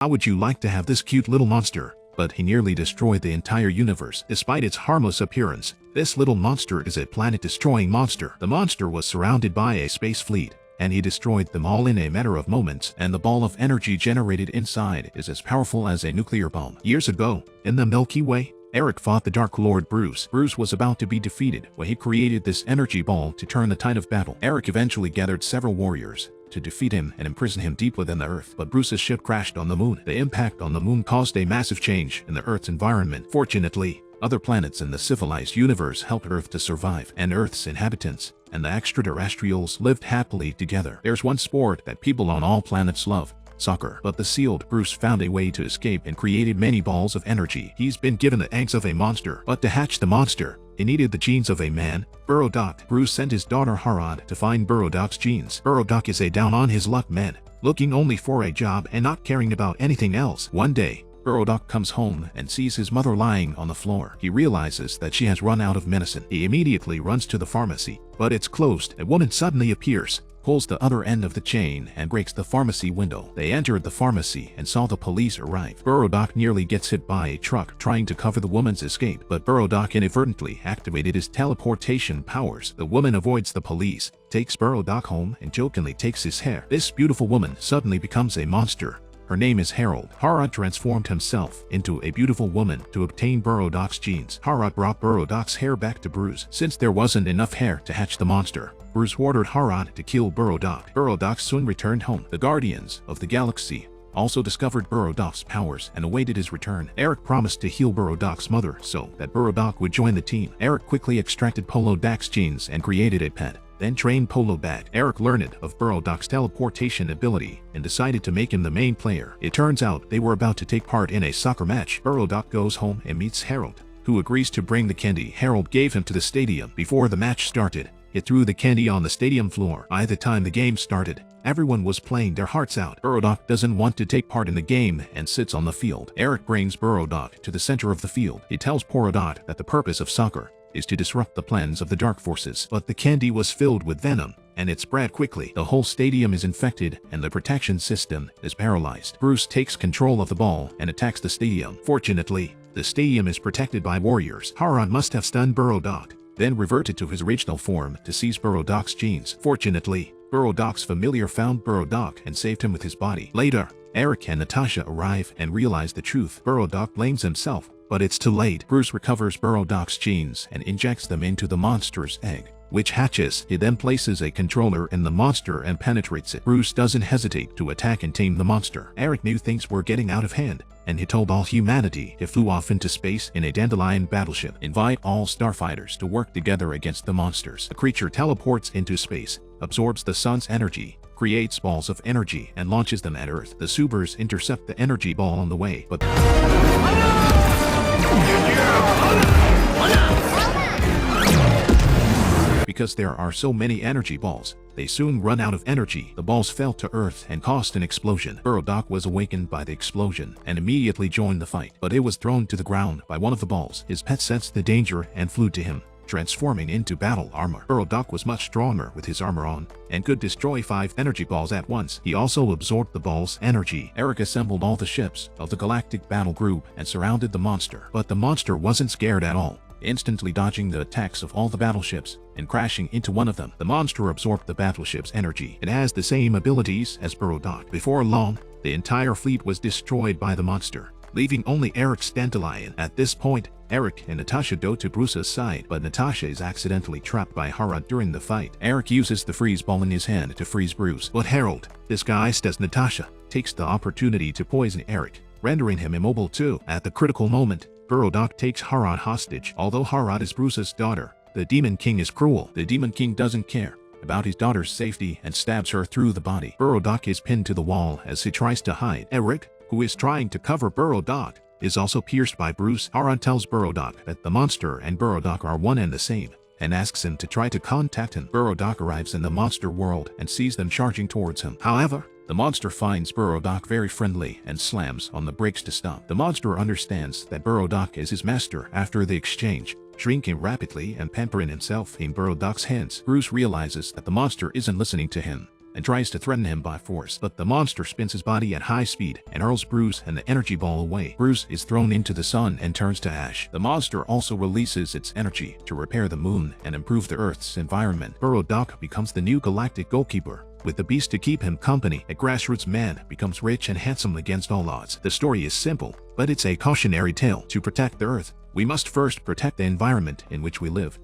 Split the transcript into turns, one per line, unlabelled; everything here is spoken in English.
How would you like to have this cute little monster? But he nearly destroyed the entire universe. Despite its harmless appearance, this little monster is a planet-destroying monster. The monster was surrounded by a space fleet, and he destroyed them all in a matter of moments, and the ball of energy generated inside is as powerful as a nuclear bomb. Years ago, in the Milky Way, Eric fought the Dark Lord Bruce. Bruce was about to be defeated when he created this energy ball to turn the tide of battle. Eric eventually gathered several warriors to defeat him and imprison him deep within the Earth. But Bruce's ship crashed on the moon. The impact on the moon caused a massive change in the Earth's environment. Fortunately, other planets in the civilized universe helped Earth to survive, and Earth's inhabitants and the extraterrestrials lived happily together. There's one sport that people on all planets love: soccer. But the sealed Bruce found a way to escape and created many balls of energy. He's been given the eggs of a monster, but to hatch the monster, he needed the genes of a man, Buradak. Bruce sent his daughter Harad to find Buradak's genes. Buradak is a down-on-his-luck man, looking only for a job and not caring about anything else. One day, Buradak comes home and sees his mother lying on the floor. He realizes that she has run out of medicine. He immediately runs to the pharmacy, but it's closed. A woman suddenly appears, pulls the other end of the chain, and breaks the pharmacy window. They entered the pharmacy and saw the police arrive. Buradak nearly gets hit by a truck trying to cover the woman's escape, but Buradak inadvertently activated his teleportation powers. The woman avoids the police, takes Buradak home, and jokingly takes his hair. This beautiful woman suddenly becomes a monster. Her name is Harold. Harad transformed himself into a beautiful woman to obtain Buradak's genes. Harad brought Buradak's hair back to Bruce. Since there wasn't enough hair to hatch the monster, Bruce ordered Harad to kill Buradak. Buradak soon returned home. The Guardians of the Galaxy also discovered Buradak's powers and awaited his return. Eric promised to heal Buradak's mother so that Buradak would join the team. Eric quickly extracted Polodak's genes and created a pet, then trained Polodak. Eric learned of Buradak's teleportation ability and decided to make him the main player. It turns out they were about to take part in a soccer match. Buradak goes home and meets Harold, who agrees to bring the candy Harold gave him to the stadium. Before the match started, he threw the candy on the stadium floor. By the time the game started, everyone was playing their hearts out. Buradak doesn't want to take part in the game and sits on the field. Eric brings Buradak to the center of the field. He tells Buradak that the purpose of soccer is to disrupt the plans of the dark forces. But the candy was filled with venom, and it spread quickly. The whole stadium is infected, and the protection system is paralyzed. Bruce takes control of the ball and attacks the stadium. Fortunately, the stadium is protected by warriors. Harad must have stunned Buradak, then reverted to his original form to seize Buradak's genes. Fortunately, Buradak's familiar found Buradak and saved him with his body. Later, Eric and Natasha arrive and realize the truth. Buradak blames himself, but it's too late. Bruce recovers Buradak's genes and injects them into the monster's egg, which hatches. He then places a controller in the monster and penetrates it. Bruce doesn't hesitate to attack and tame the monster. Eric knew things were getting out of hand, and he told all humanity. He flew off into space in a dandelion battleship. Invite all starfighters to work together against the monsters. The creature teleports into space, absorbs the sun's energy, creates balls of energy, and launches them at Earth. The Subers intercept the energy ball on the way, but because there are so many energy balls, they soon run out of energy. The balls fell to Earth and caused an explosion. Buradak was awakened by the explosion and immediately joined the fight, but it was thrown to the ground by one of the balls. His pet sensed the danger and flew to him, transforming into battle armor. Buradak was much stronger with his armor on and could destroy 5 energy balls at once. He also absorbed the ball's energy. Eric assembled all the ships of the Galactic battle group and surrounded the monster. But the monster wasn't scared at all, instantly dodging the attacks of all the battleships and crashing into one of them. The monster absorbed the battleship's energy. It has the same abilities as Buradak. Before long, the entire fleet was destroyed by the monster, leaving only Eric's dandelion. At this point, Eric and Natasha go to Bruce's side, but Natasha is accidentally trapped by Harad during the fight. Eric uses the freeze ball in his hand to freeze Bruce, but Harold, disguised as Natasha, takes the opportunity to poison Eric, rendering him immobile too. At the critical moment, Buradak takes Harad hostage. Although Harad is Bruce's daughter, the Demon King is cruel. The Demon King doesn't care about his daughter's safety and stabs her through the body. Buradak is pinned to the wall as he tries to hide. Eric, who is trying to cover Buradak, is also pierced by Bruce. Harad tells Buradak that the monster and Buradak are one and the same, and asks him to try to contact him. Buradak arrives in the monster world and sees them charging towards him. However, the monster finds Buradak very friendly and slams on the brakes to stop. The monster understands that Buradak is his master after the exchange, shrinking rapidly and pampering himself in Buradak's hands. Bruce realizes that the monster isn't listening to him, and tries to threaten him by force. But the monster spins his body at high speed and hurls Bruce and the energy ball away. Bruce is thrown into the sun and turns to ash. The monster also releases its energy to repair the moon and improve the Earth's environment. Burrow Duck becomes the new galactic goalkeeper, with the beast to keep him company. A grassroots man becomes rich and handsome against all odds. The story is simple, but it's a cautionary tale. To protect the Earth, we must first protect the environment in which we live.